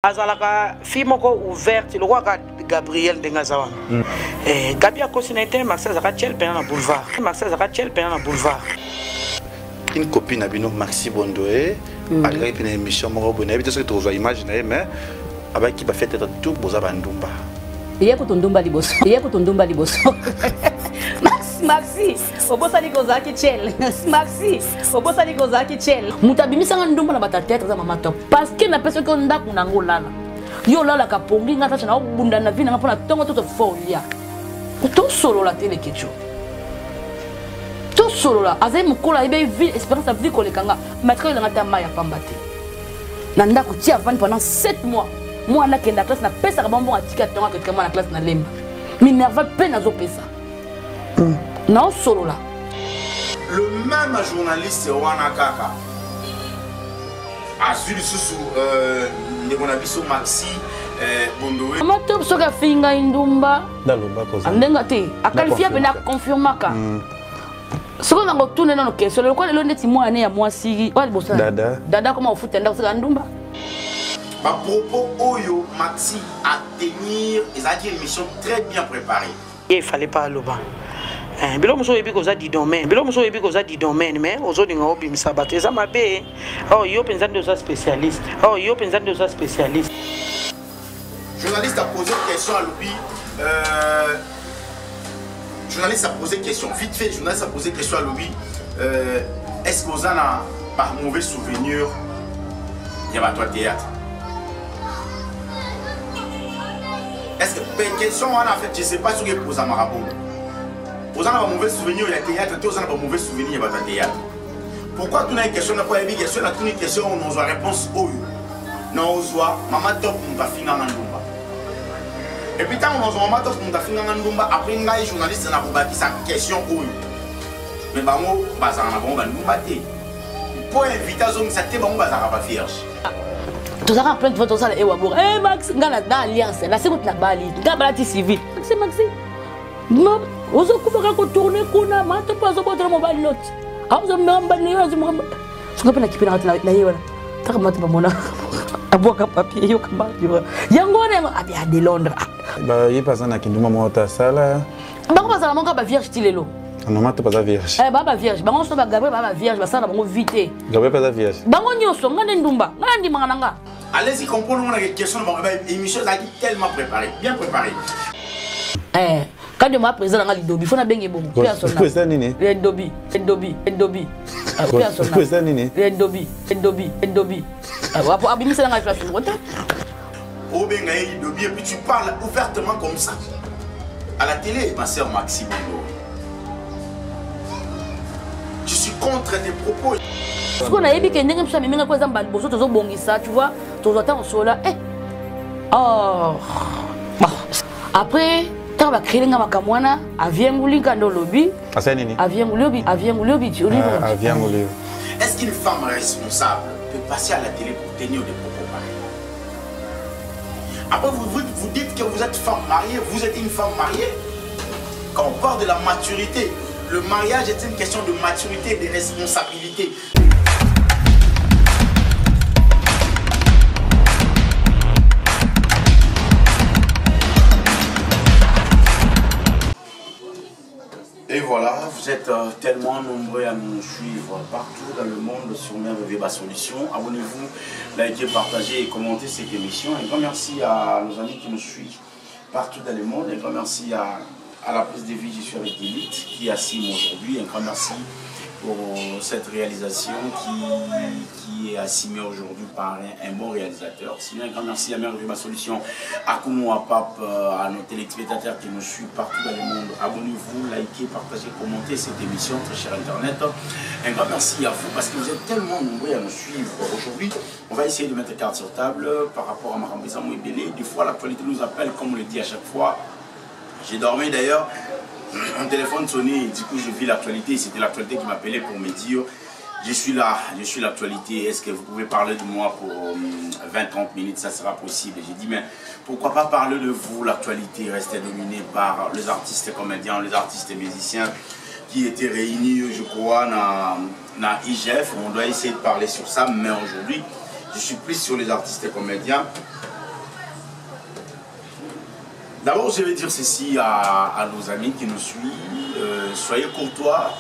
azalaka fimoko ouverte lokoka Gabriel Dengazawan. Gabi a cosiné Marcel Zakatiel pendant la boulevard. Marcel Zakatiel pendant la boulevard. Une copine a bino Maxi Bondoé, malgré une émission moro bonne, habite ce que tu vas imaginer, mais avec qui va faire tout boza bandumba. Il y a que ton dumba liboso. Il y a que ton dumba liboso. Maxi, obosa ni kozaki chel. Maxi, obosa ni kozaki chel. Mutabimisa ndumba na batatete za mama top. Parce que na personne qu'on ndaku nangolana. Yo lala kapongi ngata chana obunda na vina ngapona tongo toto folia. To solo la tele kecho. To solo la azai mukola ibe vie espérance vie kolekanga. Matka yo ngata maya pambate. Na ndaku tia vani pendant 7 mois. Moi na kenda classe na pesa ka bonbon atika tonga que moi na classe na lemba. Minerva peine azo pesa. Non solo là. Le même journaliste Wanakaka a su sous Negonabiso Maxi Bondoé. Ma top soka finga indumba. Dalomba koza. Andenga te. Akalifia pena confirmaka. Soko na ngotune na question le quoi le neti moi année ya moi sigi. Dada comment on fout ndako soka ndumba. À propos Oyo Maxi à tenir et une mission très bien préparée. Il fallait pas le bas. Bilo muso yebi ko za di domaine. Bilo muso yebi ko za di domaine mais ozodi nga obi misabate za mabe. Oh yo penza ndo za spécialiste. Oh yo penza ndo za spécialiste. Journaliste a posé question à l'oubli. Journaliste a posé question. Vite fait, journaliste a posé question à l'oubli. Est-ce que vous en avez par mauvais souvenir il y a toi théâtre? Est-ce que question on a fait je sais pas ce que vous en marabout. Vous en avez un mauvais souvenir il y a théâtre, vous en avez un mauvais souvenir il y a théâtre. Pourquoi tu as une question, pas une question, tu as une question, on a une réponse au non on soit maman top on t'a fini en ndumba. Et puis quand on a maman top on t'a fini en ndumba après une journaliste n'a pas sa question au mais bah moi bazar na bon ndumba té. Pour inviter à zone ça té bon bazar pas vierge. Tout ça plein de photos ça et wabo. Eh Max ngala dans alliance la c'est la bali. Ngabala ti civil. C'est Maxi. Non, ozo kufa ko tourner kuna mata pas zo botre mobile note. Auzo mamba ni yozo mamba. Sungapa na kipina na yewa. Taka mata bamona. Aboka papier yo kamba yo. Yango ne abi a de Londres. Ba yi pasa na kinduma mota sala. Ba ko pasa monga ba vierge tilelo. Non mata pas vierge. Eh ba vierge. Bango so ba Gabriel ba vierge ba sala bango vite. Gabriel pas vierge. Bango nyoso ngane ndumba. Ngandi mangana. Allez-y comprendre on a des questions de émission là qui tellement préparée, bien préparée. Quand je m'appelle dans Lidobi, il faut bien bon. Président nini? Lidobi. Président nini? Lidobi. Après abimi c'est dans la classe. Oh ben Lidobi et puis tu parles ouvertement comme ça. À la télé, ma sœur Maxi Bongo. Je suis contre tes propos. Ce qu'on a dit que n'engage pas même quoi zamba boso tozo bongisa, tu vois, tozo temps sola. Oh. Après quand va créer nga makamwana avienguli kando lobby asa nini avienguli tu livre avienguli. Est-ce qu'une femme responsable peut passer à la télé pour tenir des propos pareils? Après vous dites que vous êtes femme mariée, vous êtes une femme mariée. Quand on parle de la maturité, le mariage est une question de maturité et de responsabilité. Et voilà, vous êtes tellement nombreux à nous suivre partout dans le monde sur Merveilleuse Solution. Abonnez-vous, likez, partagez et commentez cette émission. Un grand merci à nos amis qui nous suivent partout dans le monde. Un grand merci à la prise de vie, je suis avec Elite qui assume aujourd'hui. Un grand merci pour cette réalisation qui est assumée aujourd'hui par un bon réalisateur. Sinon, un grand merci à Merveilleuse Solution, à Koumou, à Pape, à nos téléspectateurs qui nous suivent partout dans le monde. Abonnez-vous, likez, partagez, commentez cette émission, très cher Internet. Un grand merci à vous parce que vous êtes tellement nombreux à nous suivre. Aujourd'hui, on va essayer de mettre carte sur table par rapport à Marambisa Mouébélé. Des fois, l'actualité nous appelle, comme on le dit à chaque fois. J'ai dormi d'ailleurs. Mon téléphone sonnait, du coup je vis l'actualité, c'était l'actualité qui m'appelait pour me dire je suis là, je suis l'actualité, est-ce que vous pouvez parler de moi pour 20-30 minutes, ça sera possible. J'ai dit mais pourquoi pas parler de vous, l'actualité restait dominée par les artistes comédiens, les artistes musiciens qui étaient réunis je crois dans IGF, on doit essayer de parler sur ça, mais aujourd'hui je suis plus sur les artistes comédiens D'abord, je vais dire ceci à nos amis qui nous suivent. Soyez courtois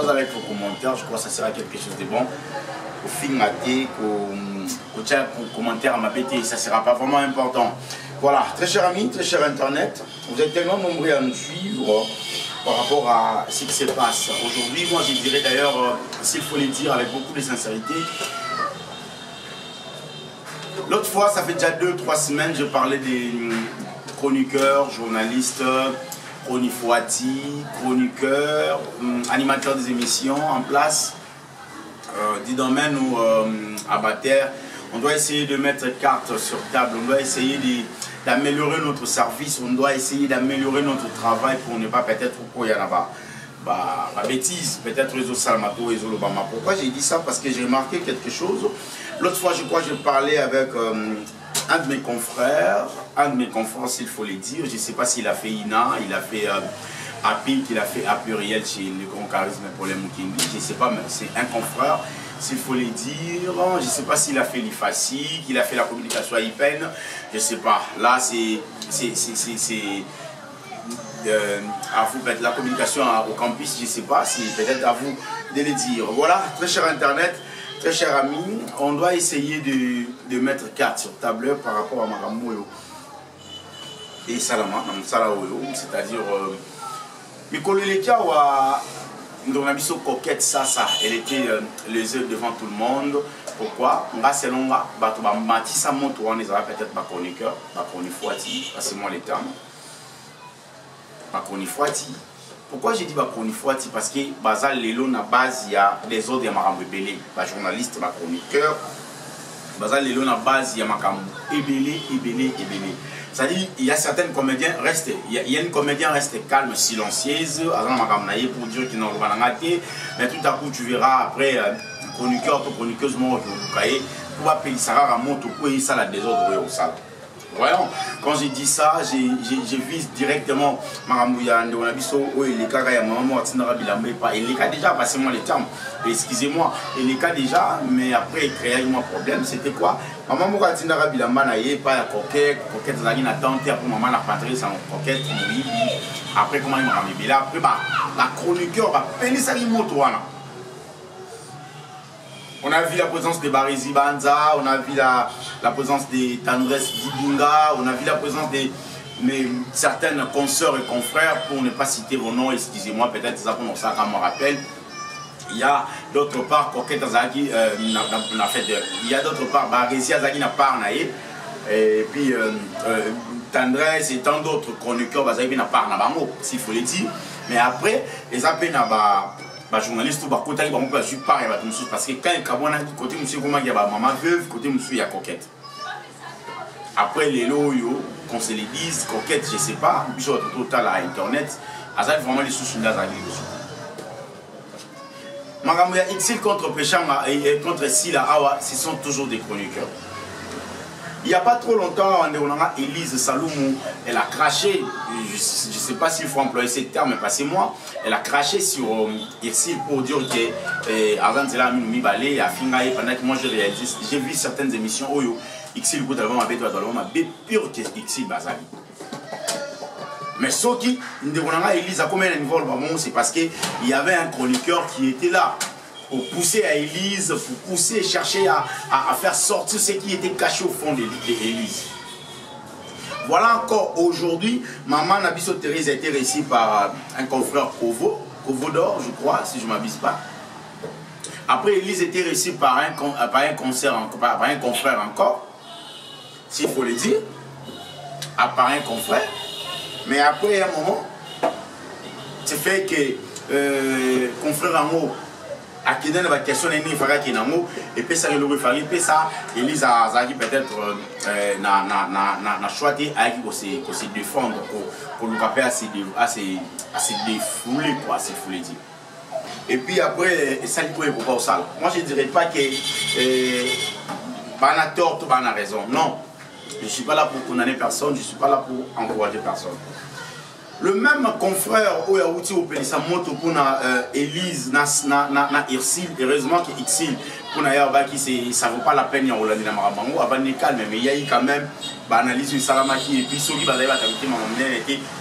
avec vos commentaires. Je crois que ça sera quelque chose de bon. Au film maté, au commentaire à ma bêtise, ça ne sera pas vraiment important. Voilà, très chers amis, très cher Internet, vous êtes tellement nombreux à nous suivre par rapport à ce qui se passe aujourd'hui. Moi, je dirais d'ailleurs, s'il faut le dire avec beaucoup de sincérité, l'autre fois, ça fait déjà 2-3 semaines, je parlais des chroniqueurs, journalistes, chronifoati, chroniqueurs, animateurs des émissions en place, du domaine ou abattaires. On doit essayer de mettre carte sur table, on doit essayer d'améliorer notre service, on doit essayer d'améliorer notre travail pour ne pas peut-être il y en a pas. Bêtise, peut-être les autres Salmato, les autres Obama. Pourquoi j'ai dit ça? Parce que j'ai remarqué quelque chose. L'autre fois, je crois que je parlais avec un de mes confrères, s'il faut le dire. Je ne sais pas s'il a fait INA, il a fait APIC, il a fait A pluriel chez le Grand Charisme pour les Mukingi. Je ne sais pas, mais c'est un confrère, s'il faut le dire. Je ne sais pas s'il a fait l'IFACI, qu'il a fait la communication à IPEN. Je ne sais pas. Là, c'est à vous, la communication au campus, je ne sais pas, c'est peut-être à vous de le dire. Voilà, très cher Internet, très chers amis, on doit essayer de mettre carte sur table par rapport à Maramoyo et Salama, c'est-à-dire Mikolo Lekia ou Nabiso Coquette, ça, elle était les yeux devant tout le monde. Pourquoi? Selon moi, Matissa montre on les a peut-être ma chroniqueur, ma chronifoati, c'est moi les termes. Bakonifuati. Pourquoi j'ai dit Bakonifuati? Parce que Bazal Lelo na base il y a des autres Makambo Ebele, ba journaliste, ba chroniqueur. Bazal Lelo na base il y a Makambo Ebele. C'est-à-dire il y a certains comédiens restent, il y a une comédienne reste calme, silencieuse, pour dire qu'ils n'ont pas raté, mais tout à coup tu verras après chroniqueur ou chroniqueuse mort pour payer ça à monte pour y ça la désordre au salle. Voyons, quand j'ai dit ça, j'ai vu directement Maramouya Ndonabiso, les cas déjà, passez-moi les termes, excusez-moi, et les cas déjà, mais après, créer un problème, c'était quoi? Maman Mouratina Rabilamba n'a pas la coquette Zagina tente pour maman la patrie, sans coquette, après, comment il m'a ramené là, après, la chroniqueur va peiner sa limotoana. On a vu la présence de Barizi Banza, on a vu la présence de Tandres Dibunga, on a vu la présence de certaines consoeurs et confrères, pour ne pas citer vos noms, excusez-moi, peut-être ça comme ça, quand on me rappelle. Il y a d'autre part Coquette Azaki, il y a d'autre part Barizi Azaki n'a pas naïe, et puis Tandres et tant d'autres chroniqueurs Bazaki n'a pas nabango, s'il faut le dire. Mais après, les appels n'a journaliste ou côté je suis pas parce que quand il côté monsieur comment il y a maman veuve côté monsieur il y a coquette après les loyaux qu'on se les dise coquette je sais pas sur total à internet ça vraiment les sous là Magambo ya Ixil contre Péchanga et contre Sila Awa ce sont toujours des chroniqueurs. Il n'y a pas trop longtemps, on a Élise Saloumou, elle a craché, je ne sais pas s'il faut employer ce terme, mais passez-moi, elle a craché sur Irsil pour dire que avant de la mi balé, à Fingaï, pendant que moi je réalise, j'ai vu certaines émissions où Irsil Boudalon m'a bé pire que Irsil Bazali. Mais ce qui, Élise a combien de niveau, c'est parce qu'il y avait un chroniqueur qui était là. Pour pousser à Élise, pour pousser et chercher à faire sortir ce qui était caché au fond d'Élise. Voilà encore aujourd'hui, Maman Nabiso Thérèse a été réussie par un confrère Kovodor, je crois, si je ne m'abuse pas. Après, Élise a été réussie par un confrère encore, s'il faut le dire, par un confrère. Mais après un moment, c'est fait que confrère Amo, à qui donne la question et puis ça le refait puis ça Elisa Zaki peut-être n'a choisi à se défendre pour le rappeler à se défouler quoi se fouler dire et puis après ça il peut pas au salle moi je dirais pas que pas na tort ou pas na raison non je suis pas là pour condamner personne je suis pas là pour encourager personne Le même confrère où il y a outil au Pélissa Moto pour Élise, na Irsil, heureusement que Ixil, pour na qui ça vaut pas la peine en Hollande na Marabango, avant de calme, mais il y a eu quand même analyse du Salamaki et puis celui qui va d'ailleurs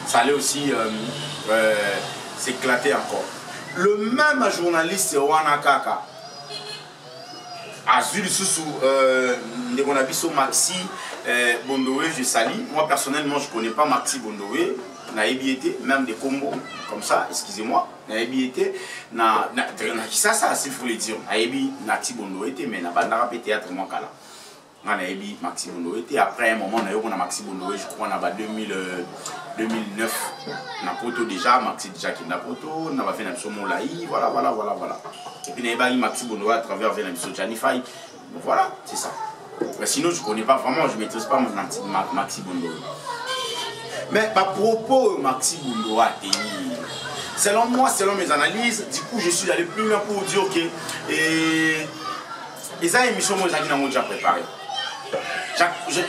ça allait aussi s'éclater encore. Le même journaliste Wanakaka, Azul Soussou, Ndegonabiso Maxi Bondowe, je salue. Moi personnellement, je ne connais pas Maxi Bondowe. Naïbiété, même des combos comme ça, excusez-moi. Naïbiété, ça, s'il faut le dire. Naïbi, Maxi Bondowe, mais na bandara théâtre, moi, kala. Naïbi, Maxi Bondowe. Après un moment, on a Maxi Bondowe, je crois, on a 2009. On a poto déjà, Maxi déjà qui n'a poto, on a fait un somo laï, voilà. Et puis, on a Maxi Bondowe à travers l'émission Janify. Voilà, c'est ça. Mais sinon, je ne connais pas vraiment, je ne maîtrise pas Maxi Bondowe. Mais par propos, Maxi Bondowe a tenu. Selon moi, selon mes analyses, du coup, je suis allé plus loin pour dire que les émissions, moi, j'ai déjà préparé.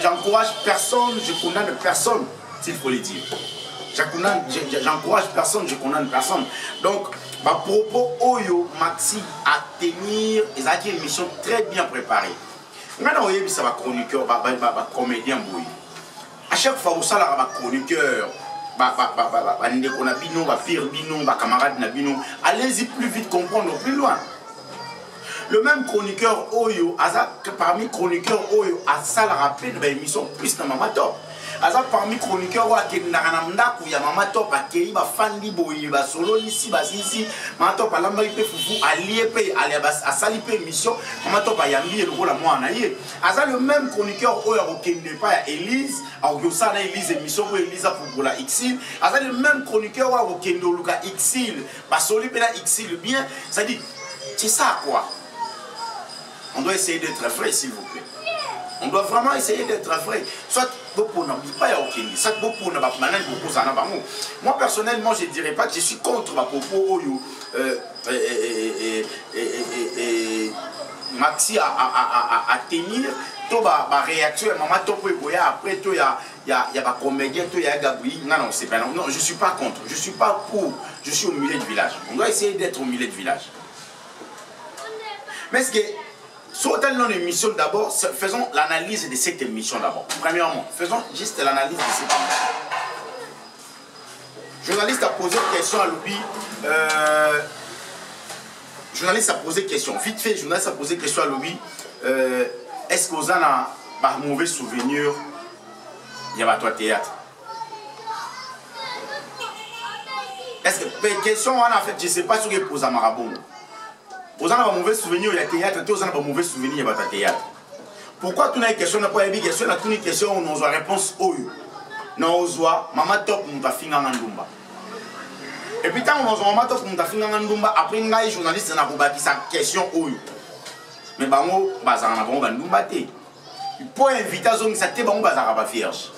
J'encourage personne, je condamne personne, s'il faut le dire. J'encourage personne, je condamne personne. Donc, par propos, Oyo, Maxi a tenir, ils ont une émission très bien préparée. Maintenant, ça va chroniqueur, comédien, à chaque fois où ça va chroniqueur, allez-y plus vite, comprendre plus loin. Le même chroniqueur Oyo, parmi chroniqueurs Oyo, à ça la rappel de l'émission plus dans Mama Top. Parmi chroniqueurs Oyo, il y a Mama Top, il y a Fandi Boyi, Solo ici, ici, Mama Top, à l'ambari Foufou, à l'IEP, à Salipé émission, Mama Top, à Yambi et le rôle à moi en aïe. Le même chroniqueur Oyo, qui n'est pas à Élise, à Ogosana Élise émission, ou Élise pour la Xil. Le même chroniqueur Oyo, qui n'est pas à Xil, Solipé la Xil, bien, ça dit, c'est ça quoi. On doit essayer d'être frais, s'il vous plaît. On doit vraiment essayer d'être frais. Soit beaucoup n'ont pas aucun, soit beaucoup n'ont pas beaucoup ça n'a pas. Moi personnellement, je ne dirais pas que je suis contre ma propos Maxi à tenir. Tout va réaction, maman top après tout il y a pas comédien, tout il y a Gabriel. Non, c'est pas non, je suis pas contre. Je suis pas pour. Je suis au milieu du village. On doit essayer d'être au milieu du village. Mais ce que sur l'émission d'abord, faisons l'analyse de cette émission d'abord. Premièrement, faisons juste l'analyse de cette émission. Journaliste a posé une question à Loubi. Journaliste a posé une question. Vite fait, journaliste a posé une question à Loubi. Est-ce que vous avez un mauvais souvenir? Il y a toi théâtre. Est-ce que question, en fait, je ne sais pas ce que vous posez à Marabout. Vous avez un mauvais souvenir, il y a théâtre, vous avez un mauvais souvenir, il y a théâtre. Pourquoi tu as une question, pas une question, tu as une question, on a une réponse au you. Non, on a maman top, on a fini en Ndumba. Et puis, quand on a maman top, on a fini en Ndumba, après, on a un journaliste qui a bâti sa question au you. Mais bah, on a Ndumba. Il faut inviter à zone, ça t'est bon, on va vierge.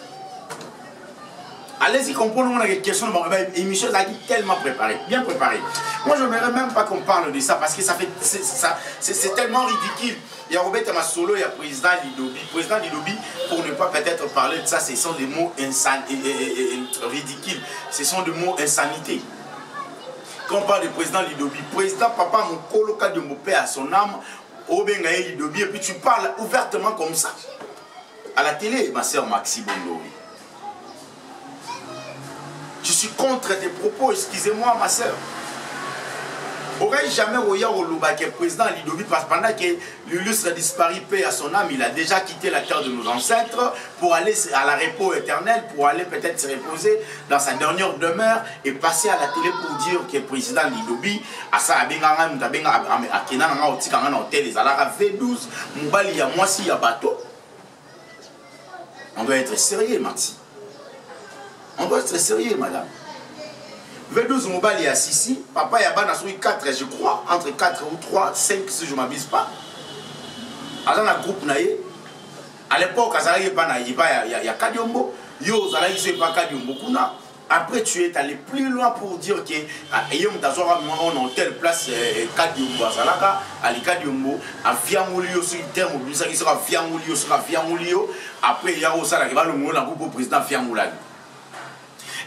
Allez-y comprendre mon question, l'émission a tellement préparée, bien préparée. Moi je n'aimerais même pas qu'on parle de ça parce que c'est tellement ridicule. Il y a Robert Masolo, il y a président Lidobi. Président Lidobi, pour ne pas peut-être parler de ça, ce sont des mots ridicules. Ce sont des mots insanité. Quand on parle du président Lidobi, président papa mon colocat de mon père à son âme, Obengaye Lidobi, et puis tu parles ouvertement comme ça. À la télé, ma soeur Maxi Bondowe. Je suis contre tes propos, excusez-moi ma soeur. Aurais jamais Roya Oluba qui est président Lidobi parce que pendant que l'illustre a disparu, paix à son âme, il a déjà quitté la terre de nos ancêtres pour aller à la repos éternel, pour aller peut-être se reposer dans sa dernière demeure et passer à la télé pour dire que le président Lidobi a ça à V12, Moubali y a moi si y a bateau. On doit être sérieux, Maxi. On doit être sérieux, madame. V12 Mobile est à Sissi. Papa, il y a 4, je crois. Entre 4 ou 3, 5, si je ne m'abuse pas. Dans le groupe, à l'époque, il y a Kadiombo. Il y a Kadiombo. Après, tu es allé plus loin pour dire que on a telle place Kadiombo à Salaka, à Kadiombo, à Fiamolio, sur le terme, il sera Fiamolio. Après, il y a aussi le groupe président Fiamolio.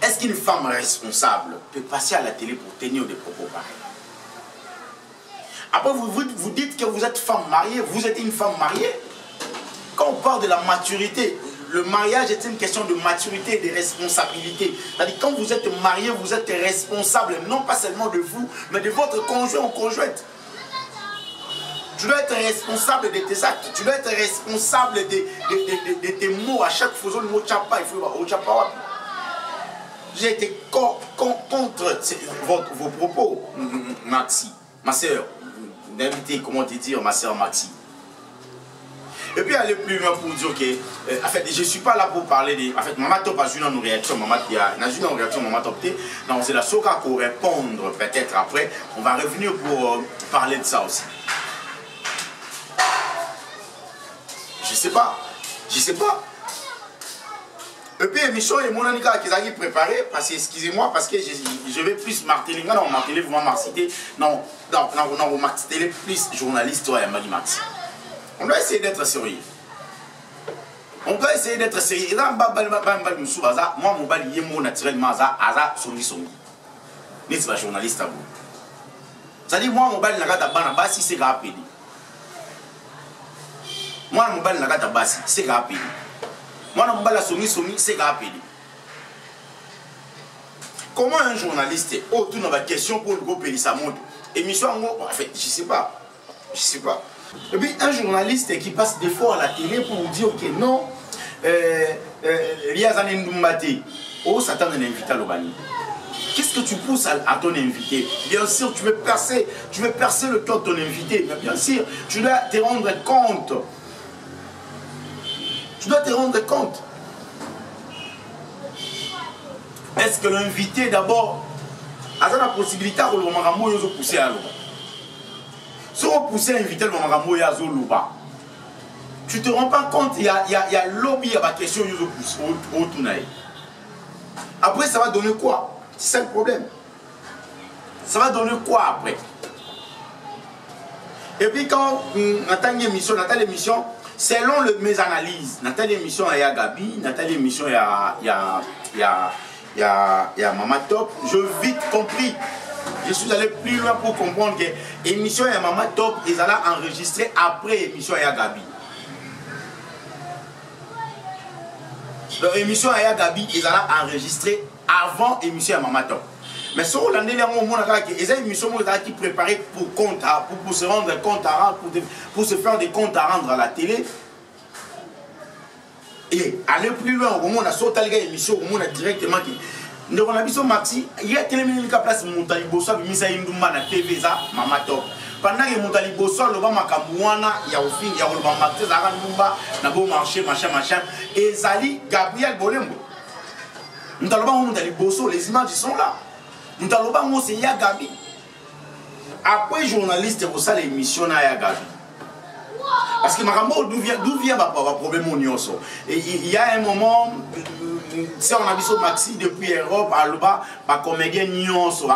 Est-ce qu'une femme responsable peut passer à la télé pour tenir des propos pareils? Après, vous dites que vous êtes femme mariée, vous êtes une femme mariée. Quand on parle de la maturité, le mariage est une question de maturité et de responsabilité. C'est-à-dire quand vous êtes marié, vous êtes responsable, non pas seulement de vous, mais de votre conjoint ou conjointe. Tu dois être responsable de tes actes, tu dois être responsable de tes mots. À chaque fois, le mot chapa, il faut au chapa. J'ai été contre vos propos, Maxi, ma soeur. D'inviter, comment te dire, ma soeur Maxi. Et puis aller plus loin pour dire que, en fait, je ne suis pas là pour parler de. En fait, maman top a joué dans nos réactions, maman top, non, c'est la soca pour répondre peut-être après. On va revenir pour parler de ça aussi. Je sais pas. Et puis, l'émission est mon amiga qui a préparé, parce que, excusez-moi, parce que je vais plus marteler, non, marteler, vous m'marciter, non, vous marteler plus journaliste, toi, et Max. On doit essayer d'être sérieux. Moi, mon bal, il est naturellement, à songi. N'est-ce pas journaliste à vous? C'est-à-dire, moi, mon bal, il a si c'est rapide. Moi, mon bal, il a c'est rapide. Moi, je ne sais pas c'est rapide. Comment un journaliste, autour de la question pour le groupe Elissamonde, émission en fait, je ne sais pas. Et puis, un journaliste qui passe des fois à la télé pour dire que non, Riazane Ndumbate, oh, ça t'a un invité à l'Obani. Qu'est-ce que tu pousses à ton invité? Bien sûr, tu veux percer le cœur de ton invité, mais bien sûr, tu dois te rendre compte. Tu dois te rendre compte. Est-ce que l'invité d'abord a la possibilité de le pousser à l'eau? Si on pousse l'invité à l'eau, tu ne te rends pas compte, il y a lobby, il y a la question de pousser au tournage. Après, ça va donner quoi? C'est ça le problème. Ça va donner quoi après? Et puis quand on attend l'émission, selon mes analyses, Nathalie émission il y a Gabi, Nathalie émission il y a Maman Top, je vite compris. Je suis allé plus loin pour comprendre que l'émission il y a Maman Top, ils allaient enregistrer après l'émission il y a Gabi. L'émission il y a Gabi, ils allaient enregistrer avant l'émission il y a Maman Top. Mais sur l'année là, on a des émissions qui préparées pour se rendre compte à rendre, pour se faire des comptes à rendre à la télé. Et aller plus loin, au moment où on a sauté les émissions, au moment où on a directement dit, nous on a vu Maxi, il y a tellement de place Moutali Bosso, il y a une TV, Maman Top. Pendant que Moutali Bosso, le Bama Kamouana, il y a au fin, il y a le Bama Marté, Zara Mumba, n'a beau marché, machin. Et Zali, Gabriel Bolembo. Nous allons Moutali Bosso, les images sont là. Nous allons pas c'est Gabi. Après journaliste pour ça l'émission à Gabi. Parce que d'où vient le problème au Nyonso. Et il y a un moment, si on a vu sur Maxi depuis Europe, à l'Oba, les comédiens Nyonso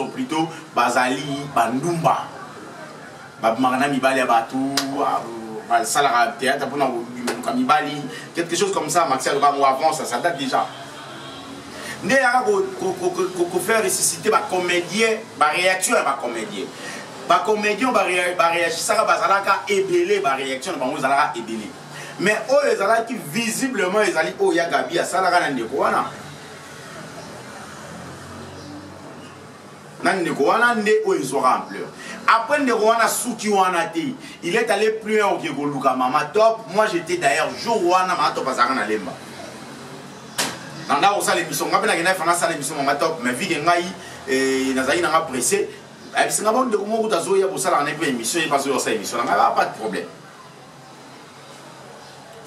plutôt, Bazali, Bandumba. Marana Mibali Abatou, Salara Théâtre, quelque chose comme ça, Maxi Aloba, avant, ça date déjà. Nous avons fait ressusciter les comédiens, les réactions à les comédiens. Les comédiens réagissent à les réactions à les mais eux, qui visiblement, ils allaient au Yagabi à Salara Nandekouana. Nandekouana, ils auront en pleurs. Après Ndekouana, il est allé plus loin au Luka Mama Top. Moi, j'étais d'ailleurs jour où Mama Top à Zarana Lemba. Dans l'émission, on a fait l'émission Mama Top, mais vu que Nazaï n'a pas pressé, il n'y a pas de problème.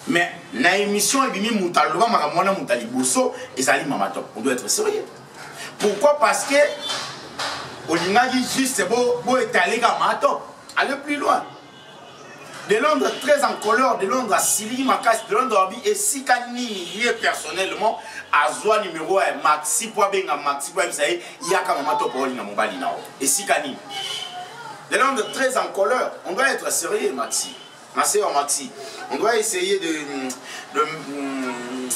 Mais dans l'émission, il y a Moutali Bosso et Zali Mama Top. On doit être sérieux. Pourquoi? Parce que on a dit juste c'est beau étaler Mama Top. Allez plus loin. De Londres très en couleur, de Londres à Sili Makas, de Londres à Bi et si lié personnellement à Zoa numéro 1 Maxi pour benga Maxi pour ça il y a quand même top pour na mobali na et si kani. De Londres très en couleur, on doit être sérieux Maxi. Ma sœur Maxi, on doit essayer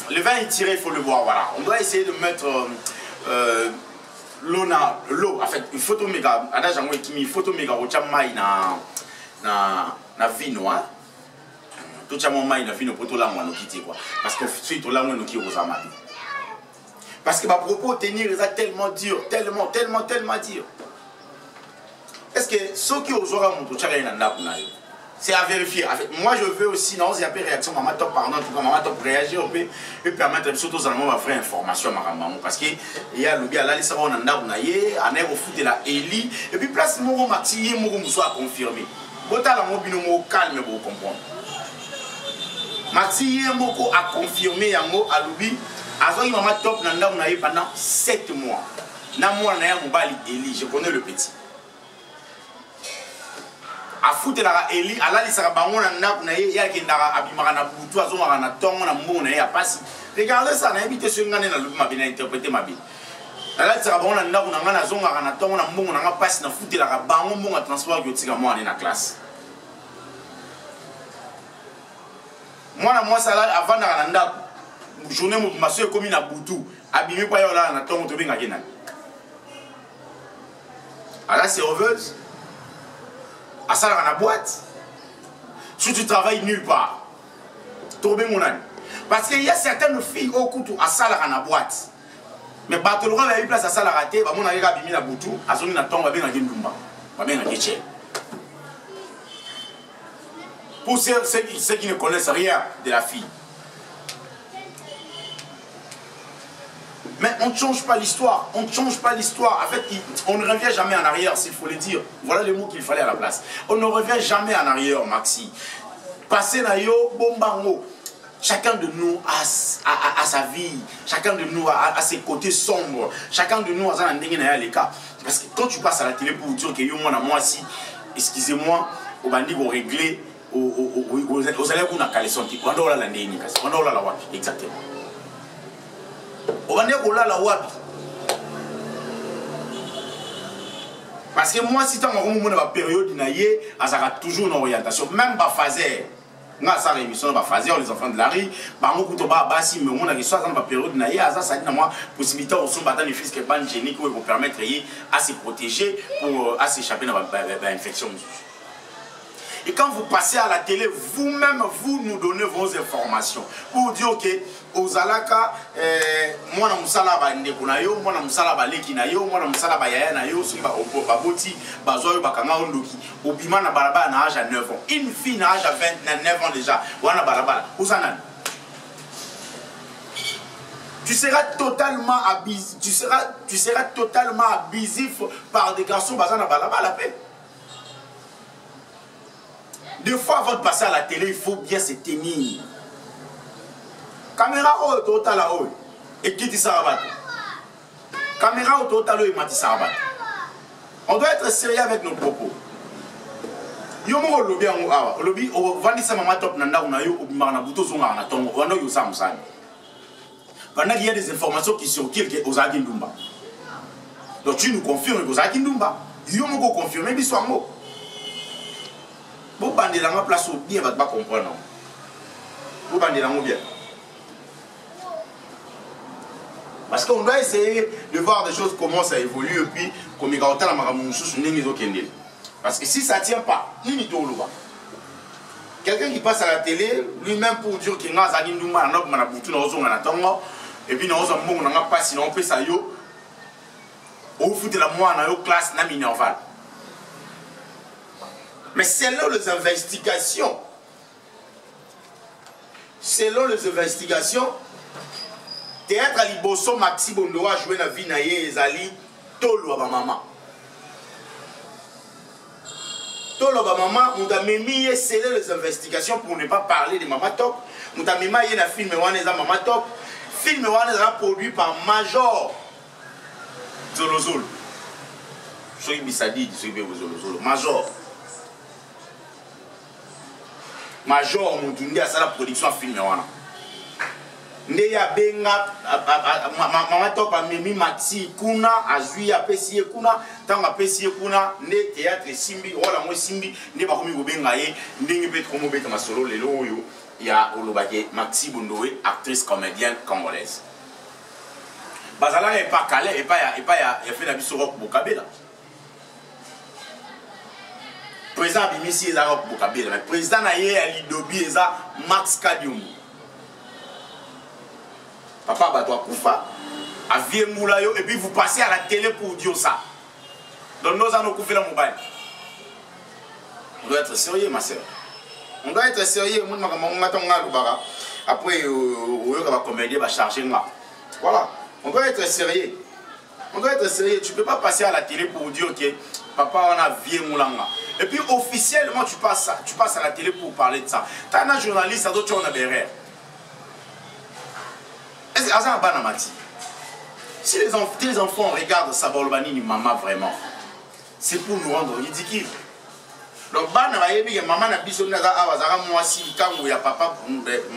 le vin est tiré, il faut le boire, voilà. On doit essayer de mettre l'eau, en fait, une photo méga, une photo méga, au chamay na vino, hein. Tout chamay na vino pour tout la moine qui quoi. Parce que suite tout la moine qui aux amadis. Parce que ma propos tenir est tellement dur, tellement dur. Est-ce que ceux qui osent mon tout c'est à vérifier. En fait, moi je veux aussi, non, il y a pas de réaction, maman top, pardon, en tout cas, maman top réagir, on peut permettre surtout aux Allemands ma vraie information, parce que il y a le gars là, les savants on a au foot de la Eli, et puis place mon maxi, mon soit confirmé. Bota la mon binomo calme pour comprendre. Maxi Moko a confirmé yango à l'ubi, azoyi maman top nanda pendant 7 mois. Na moi na ya mobali Eli, je connais le petit. A foutre la Eli, à la liste à bangon na ye ya kendara abimara na butu azomara na tongo na mbongo na ye a passi. Regardez ça, na habité sur ngane na lubi mabina interpréter mabi. À la liste à bangon na ngana azomara na tongo na mbongo na passi na foutre la bangon mbongo transport qui tika moi na classe. Moi ça là avant na ndako. Journée mo ma soeur comme na butu, abimé pa yo là na tongo to benga kena. À la serveuse à ça dans la boîte, si tu travailles nulle part, tomber mon âne. Parce qu'il y a certaines filles au couteau à ça dans la boîte. Mais Bartolora a eu place à ça la raté, bah mon ami a mis la boutou, à son inattend, va bien à Gendumba, va bien à Getché. Pour ceux qui ne connaissent rien de la fille. Mais on ne change pas l'histoire, on ne change pas l'histoire. En fait, on ne revient jamais en arrière, s'il faut le dire. Voilà les mots qu'il fallait à la place. On ne revient jamais en arrière, Maxi. Passer na yo, bombango. Chacun de nous a sa vie, chacun de nous a ses côtés sombres, chacun de nous a un les cas. Parce que quand tu passes à la télé pour dire que yo, moi, si, excusez-moi, au bandit, on réglé, aux allez qu'on a calé son type. On a la ndéni, on a la wapi, exactement. On va dire qu'on a la wapi. Parce que moi, si tu as une période, il y a toujours une orientation. Même pas fazer. On a ça l'émission, les enfants de la rue. Par contre, on a une période, il y a une possibilité de se battre les fils qui sont géniques pour permettre à se protéger, pour s'échapper de l'infection. Et quand vous passez à la télé, vous-même, vous nous donnez vos informations. Pour dire que aux alaka, moi na musala ba ndeko na yo, moi na musala ba leki na yo, moi na musala ba yaya na yo, so ba boti, ba zoyo ba kanga ondoki. Obima na balaba na âge à 9 ans. Une fille na âge à 29 ans déjà. Wana balaba. Ousana. Tu seras totalement abusif par des garçons basés na balaba la paix. Deux fois avant de passer à la télé, il faut bien se tenir. Caméra au total là haut et qui dit ça rabat. Caméra au total là et mati ça rabat. On doit être sérieux avec nos propos. Yo mo lobby en awa, lobby o vandi sa mama top nanda una yo obimba na buto zonga na tongo, wano yo sa musani. Pendant qu'il y a des informations qui circulent que Ozaki Ndumba. Donc tu nous confirmes que Ozaki Ndumba. Yo mo ko confirmer biso ngo. Vous bandez dans ma place où bien va pas comprendre. Vous bandez dans mon bien. Parce qu'on doit essayer de voir des choses, comment ça évolue, et puis, comme il y a parce que si ça ne tient pas, quelqu'un qui passe à la télé, lui-même pour dire qu'il y a un et puis, on n'a pas si on peut ça, on fout la moi dans la classe, n'a mis normal. Mais selon les investigations, théâtre à Liboso Maxi Bondo a joué dans la vie na ye ezali tolo ba maman. Tolo ba maman, on a mis selon les investigations pour ne pas parler de Maman Top. On a mis un film Waneza Maman Top. Film Waneza produit par Major Zolozolo. Soy Bisadi, soy Zolozolo. Major Moutoundé a la production film wana. Ndeya benga Maman Top a mimi Maxi kuna azui a pesi kuna tanga pesi kuna ne théâtre simbi wala mo simbi ne ba komi go benga ye ndenge bet komo beta masolo lelo yo il y a Olobake Maxi Bondoé, actrice comédienne congolaise. Bazala n'est pas calé, et pas il fait la vie sur Rock Bokabé là. Président Bimisi est Rock Bokabé là, mais président Naye Alidobi est Max Kadium. Papa Badoua Koufa, a vie Moulayo, et puis vous passez à la télé pour dire ça. Donc nous allons couper la mobile. On doit être sérieux, ma soeur. On doit être sérieux. Après, on comédien va charger moi. Voilà. On doit être sérieux. On doit être sérieux. Tu ne peux pas passer à la télé pour dire que papa on a vieux moulanga. Et puis officiellement tu passes à la télé pour parler de ça. Tu as un journaliste, tu as un berère. Est-ce que c'est un banamati? Si les enfants regardent Sabolbani ni maman vraiment, c'est pour nous rendre ridicules. Donc, maman n'a pas moi si quand il y a papa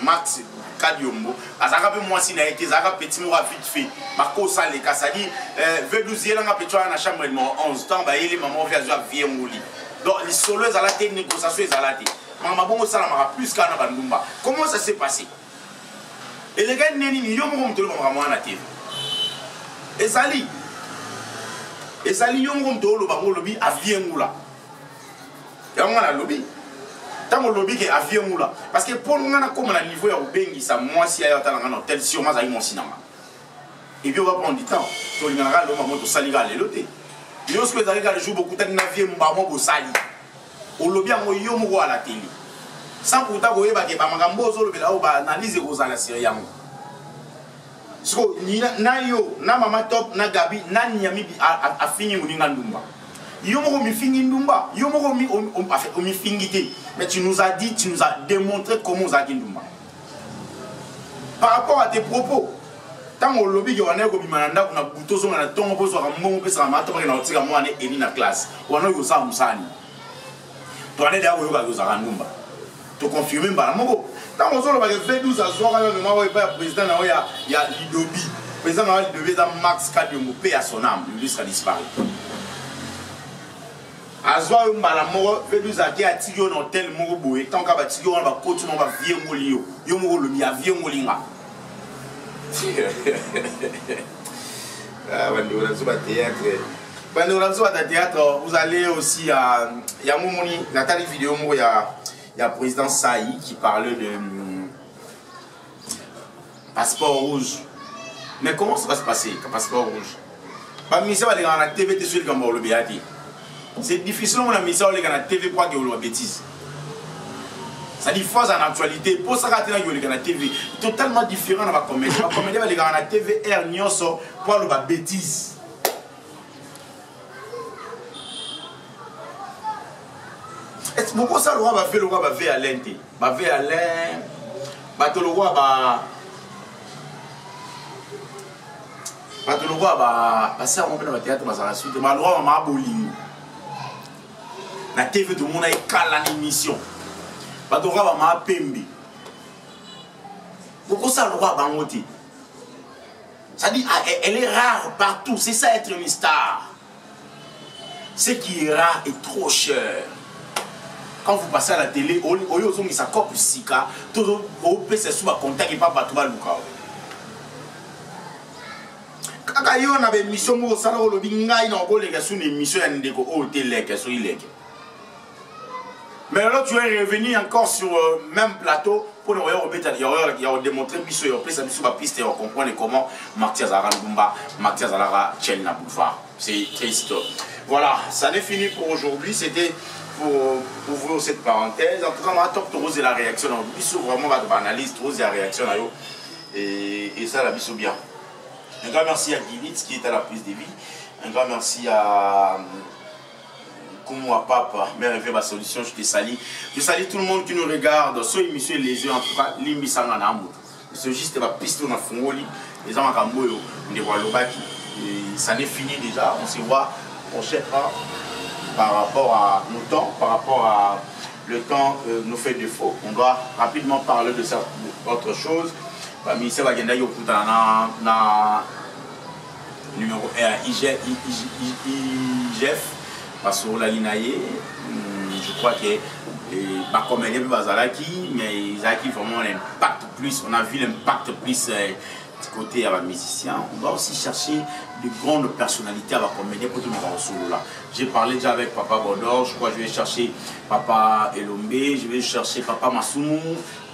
Max Kadiombo, azaka pe moi si na été zaka petit mot vite fait. Marco Salé Kassadi, V12 là petit na chambre de 11 temps ba yeli maman vient vieux mouli. Donc les solos à la technique ça soit à la tête. Maman bon ça la plus qu'à na bandumba. Comment ça s'est passé? Et les gars neni ni yo mo mtolo maman na TV. Ezali yo mo mtolo ba mo lobi a vieux moula. Il y a un lobby. Tant que lobby est avion moula. Parce que pour nous, on a comme un niveau où bengi ça moi si ailleurs t'as un tel sur moi ça y mon cinéma. Et puis on va prendre du temps. Tout le monde a le moment de saliga les lotés. Yo ce que vous avez joué beaucoup de navires mbamo go sali. Au lobby a moyo mo à la télé. Sans pourtant go yeba ke ba magambo zo lobby là ou ba analyser go la série yango. So ni na yo na mama top na Gabi na nyami a fini muninga ndumba. Yomo mi fingi ndumba, yomo mi fingité. Mais tu nous as dit, tu nous as démontré comment vous avez ndumba. Par rapport à tes propos, tant au lobby qui on est comme mananda qu'on a bouton sur la tombe pour sur un moment que ça m'a tombé dans le tigre moi et ni na classe. On a eu ça musani. Toi on est là où yoga yoga ndumba. Tu confirmes pas mongo. Tant on sort le V12 à soir avec moi ouais pas président là il y a Lidobi. Président là il devait dans Max Kadium paix à son âme, lui sera disparu. Azwa yo mbala moko V12 ake atigi na hotel moko boye tant ka batigi on ba kotu no ba vie ngoli yo moko lobi ya vie ngolinga ah bando la zuba théâtre vous allez aussi à ya momoni natali vidéo moko ya président Saï qui parlait de passeport rouge. Mais comment ça va se passer passeport rouge? Ba ministre va aller dans la TV sur le gambo le biati. C'est difficile on a mis ça à la TV pour qu'il y ait une bêtise. Ça dit fausse en actualité. Pour ça qu'il y ait une TV totalement différent de la comédie. La comédie va aller à la TV air nyoso pour une bêtise. Est-ce que beaucoup ça le roi va faire le roi va faire à l'ente. Va faire à l'en. Va te le roi va. Va te le roi va. Ça on peut le théâtre dans la suite. Mais le roi va m'aboli. La TV tout le monde a une émission. Pas de roi va pembe. Pourquoi ça le roi va monter? Ça dit elle est rare partout. C'est ça être une star. Ce qui est rare est trop cher. Quand vous passez à la télé, au lieu de ça coupe sika, tout au PC sous contact et pas partout à Luka. Quand on a une émission, on a une émission sur mais là, tu es revenu encore sur le même plateau pour nous démontrer que la piste et on comprend comment Mathias Zara Ndumba, Mathias Zara Tchelna Boulevard. C'est triste. Voilà, ça n'est fini pour aujourd'hui. C'était pour ouvrir cette parenthèse. En tout cas, on va top la réaction. On va vraiment analyse, la réaction. Et ça, la biso bien. Un grand merci à Gilitz qui est à la prise de vie. Un grand merci à Koumoua Papa, mère et ma solution, je te salue. Je salue tout le monde qui nous regarde. Soit émission les yeux, en tout cas, l'immissan en amour. C'est juste ma piste dans Fongoli, les gens en Camboyo, on les voit le baki. Ça n'est fini déjà, on se voit prochainement par rapport à nos temps, par rapport à le temps nous fait défaut. On doit rapidement parler de autre chose. Parmi ces wagenda yokuta na numéro 1 IGF parce que la linaye, je crois que et comédien Bazalaki, mais ils ont vraiment l'impact plus, on a vu l'impact plus du côté à la musicien. On doit aussi chercher de grandes personnalités à la comédie pour tout le monde solo là. J'ai parlé déjà avec Papa Bodor, je crois que je vais chercher Papa Elombe, je vais chercher Papa Massoumou.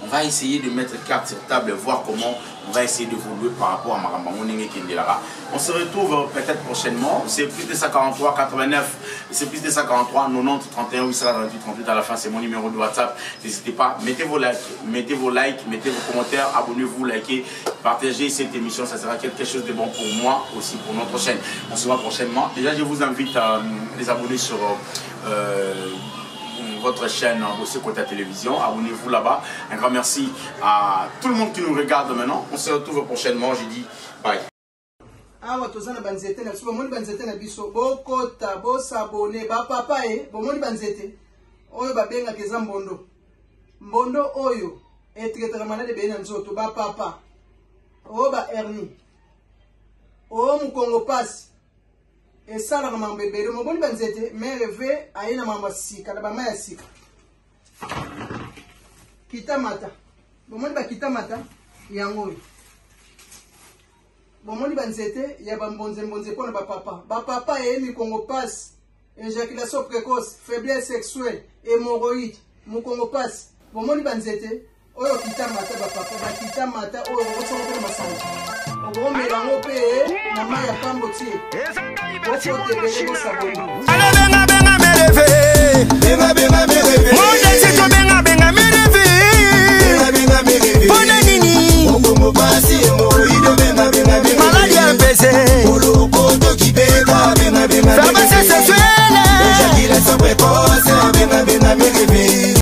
On va essayer de mettre carte sur table et voir comment on va essayer d'évoluer par rapport à Marambamou Nenge Kendelara. On se retrouve peut-être prochainement. C'est plus de 143 89, c'est plus de 143 90 31 848 38 à la fin. C'est mon numéro de WhatsApp. N'hésitez pas, mettez vos likes, mettez vos commentaires, abonnez-vous, likez, partagez cette émission. Ça sera quelque chose de bon pour moi aussi, pour notre chaîne. On se voit prochainement. Déjà, je vous invite à les abonner sur votre chaîne aussi côté télévision. Abonnez-vous là-bas. Un grand merci à tout le monde qui nous regarde maintenant. On se retrouve prochainement. Je dis bye. Awa tozana banzete na biso bomoni banzete na biso bokota bosabone bapapa bomoni banzete oyo babengaka eza mbondo oyo etraitaka malade ebeye na nzoto bapapa oyo ba hernie oyo mokongo pasi esalaka mambo ebele moboni banzete mere ve aye na mambo ya sika na bama ya sika kitamata bomoni bakitamata yango oyo bomoni banzete ya bambonze mpona bapapa mikongo passe éjaculation précoce faiblesse sexuelle hémorroïde mokongo passe bomoni banzete oyo kitamata bapapa bakitamata oyo okotsongo mpe na masanga okomelango mpe na mai ya pambo tie okotebele bosaboni